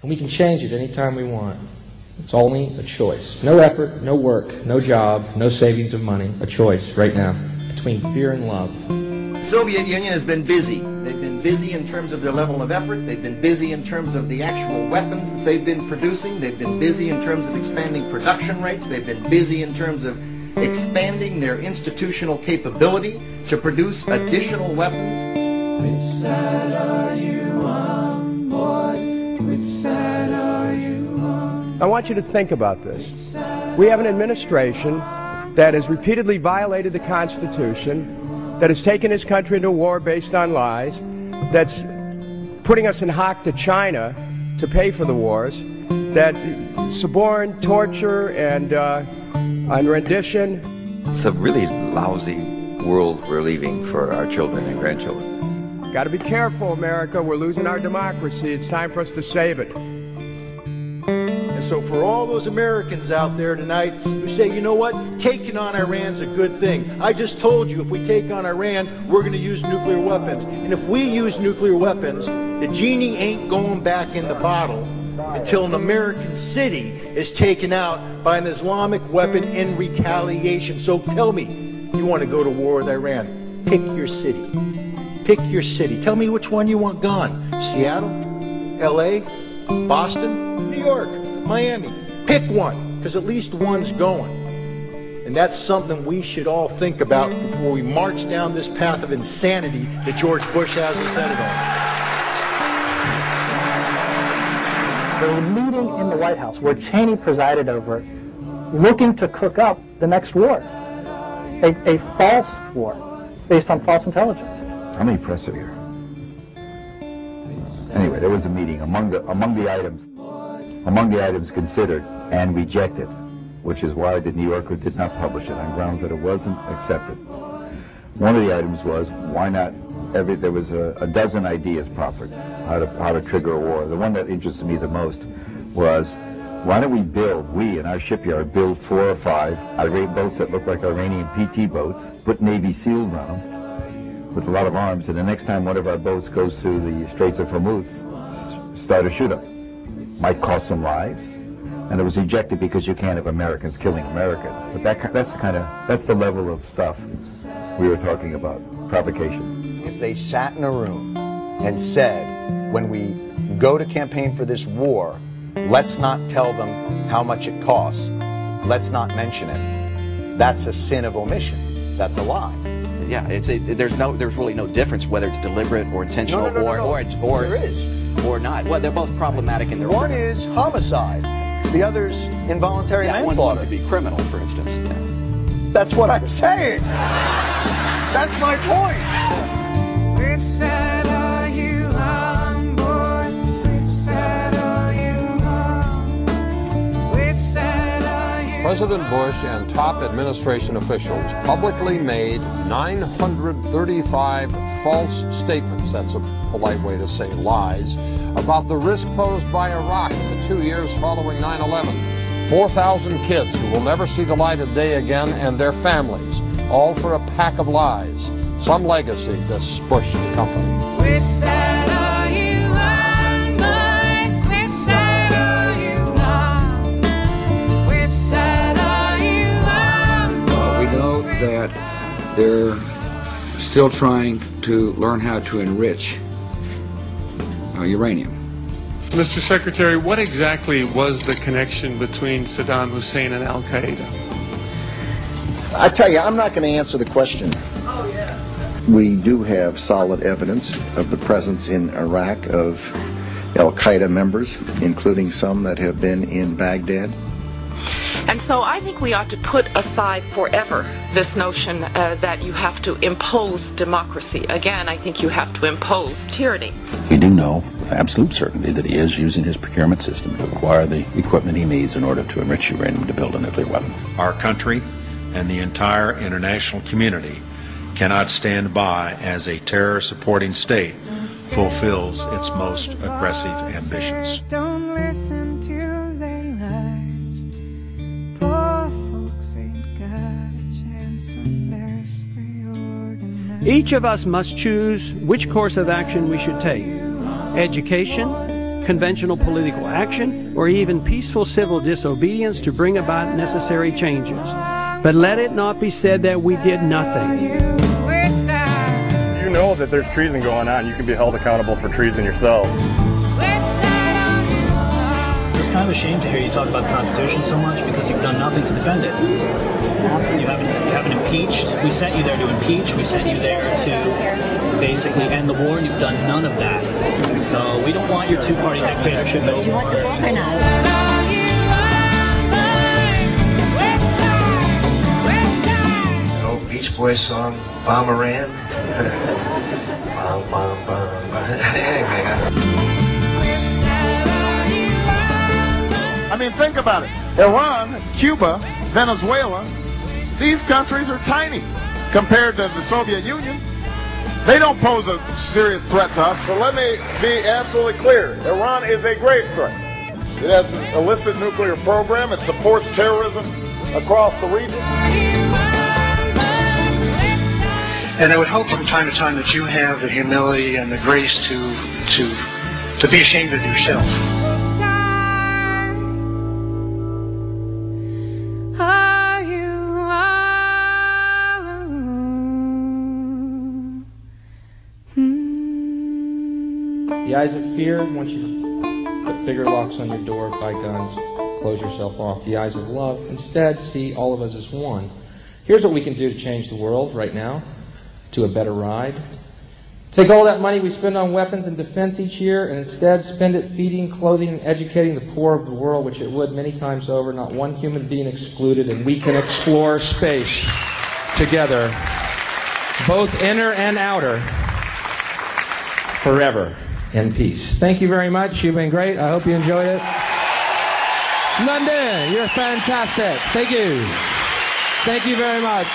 And we can change it anytime we want. It's only a choice. No effort, no work, no job, no savings of money. A choice right now between fear and love. The Soviet Union has been busy. They've been busy in terms of their level of effort. They've been busy in terms of the actual weapons that they've been producing. They've been busy in terms of expanding production rates. They've been busy in terms of expanding their institutional capability to produce additional weapons. Which side are you on, boys? Which side are you on? I want you to think about this. We have an administration that has repeatedly violated the Constitution, that has taken this country into war based on lies, that's putting us in hock to China to pay for the wars, that suborn torture and rendition. It's a really lousy world we're leaving for our children and grandchildren. Got to be careful, America. We're losing our democracy. It's time for us to save it. And so for all those Americans out there tonight who say, you know what, taking on Iran's a good thing. I just told you if we take on Iran, we're going to use nuclear weapons. And if we use nuclear weapons, the genie ain't going back in the bottle until an American city is taken out by an Islamic weapon in retaliation. So tell me, you want to go to war with Iran? Pick your city. Pick your city. Tell me which one you want gone. Seattle, LA, Boston, New York, Miami. Pick one, because at least one's going. And that's something we should all think about before we march down this path of insanity that George Bush has us headed on. There was a meeting in the White House where Cheney presided over it, looking to cook up the next war, a false war based on false intelligence. How many press are here? Anyway, there was a meeting among the items considered and rejected, which is why the New Yorker did not publish it on grounds that it wasn't accepted. One of the items was why not? There was a dozen ideas proffered how to trigger a war. The one that interested me the most was why don't we in our shipyard build 4 or 5 Iranian boats that look like Iranian PT boats, put Navy SEALs on them with a lot of arms, and the next time one of our boats goes through the Straits of Hormuz, start a shoot-up. Might cost some lives, and it was rejected because you can't have Americans killing Americans. But that's the level of stuff we were talking about, provocation. If they sat in a room and said, when we go to campaign for this war, let's not tell them how much it costs, let's not mention it, that's a sin of omission. That's a lie. Yeah, there's really no difference whether it's deliberate or intentional or there is. Or not. Well, they're both problematic in their One is homicide, the other's involuntary manslaughter. One could be criminal, for instance. Yeah. That's what I'm saying. That's my point. Which side are you on, boys? Which side are you on? Which side are you on? President Bush and top administration officials publicly made 935 false statements, that's a polite way to say lies, about the risk posed by Iraq in the 2 years following 9/11. 4,000 kids who will never see the light of day again and their families, all for a pack of lies. Some legacy this Bush company. Which side are you on, boys? Which side are you on? Which side are you on, boys? We know that they're still trying to learn how to enrich uranium. Mr. Secretary, what exactly was the connection between Saddam Hussein and Al-Qaeda? I tell you, I'm not going to answer the question. We do have solid evidence of the presence in Iraq of Al-Qaeda members, including some that have been in Baghdad. And so I think we ought to put aside forever this notion that you have to impose democracy. Again, I think you have to impose tyranny. We do know with absolute certainty that he is using his procurement system to acquire the equipment he needs in order to enrich uranium to build a nuclear weapon. Our country and the entire international community cannot stand by as a terror-supporting state fulfills its most aggressive ambitions. Don't listen to their lies. Poor folks ain't got a chance unless they organize. Each of us must choose which course of action we should take: education, conventional political action, or even peaceful civil disobedience to bring about necessary changes. But let it not be said that we did nothing. You know that there's treason going on. You can be held accountable for treason yourself. It's kind of a shame to hear you talk about the Constitution so much because you've done nothing to defend it. You haven't impeached. We sent you there to impeach. We sent you there to basically end the war, and you've done none of that. So we don't want your two-party dictatorship over. Do you want the book or not? Beach Boys song, Bomberan. Bom, bom, bom. Anyway. I mean, think about it. Iran, Cuba, Venezuela, these countries are tiny compared to the Soviet Union. They don't pose a serious threat to us. So let me be absolutely clear. Iran is a grave threat. It has an illicit nuclear program. It supports terrorism across the region. And I would hope from time to time that you have the humility and the grace to be ashamed of yourself. The eyes of fear want you to put bigger locks on your door, buy guns, close yourself off. The eyes of love instead see all of us as one. Here's what we can do to change the world right now to a better ride. Take all that money we spend on weapons and defense each year and instead spend it feeding, clothing, and educating the poor of the world, which it would many times over, not one human being excluded, and we can explore space together, both inner and outer, forever in peace. Thank you very much. You've been great. I hope you enjoyed it. London, you're fantastic. Thank you. Thank you very much.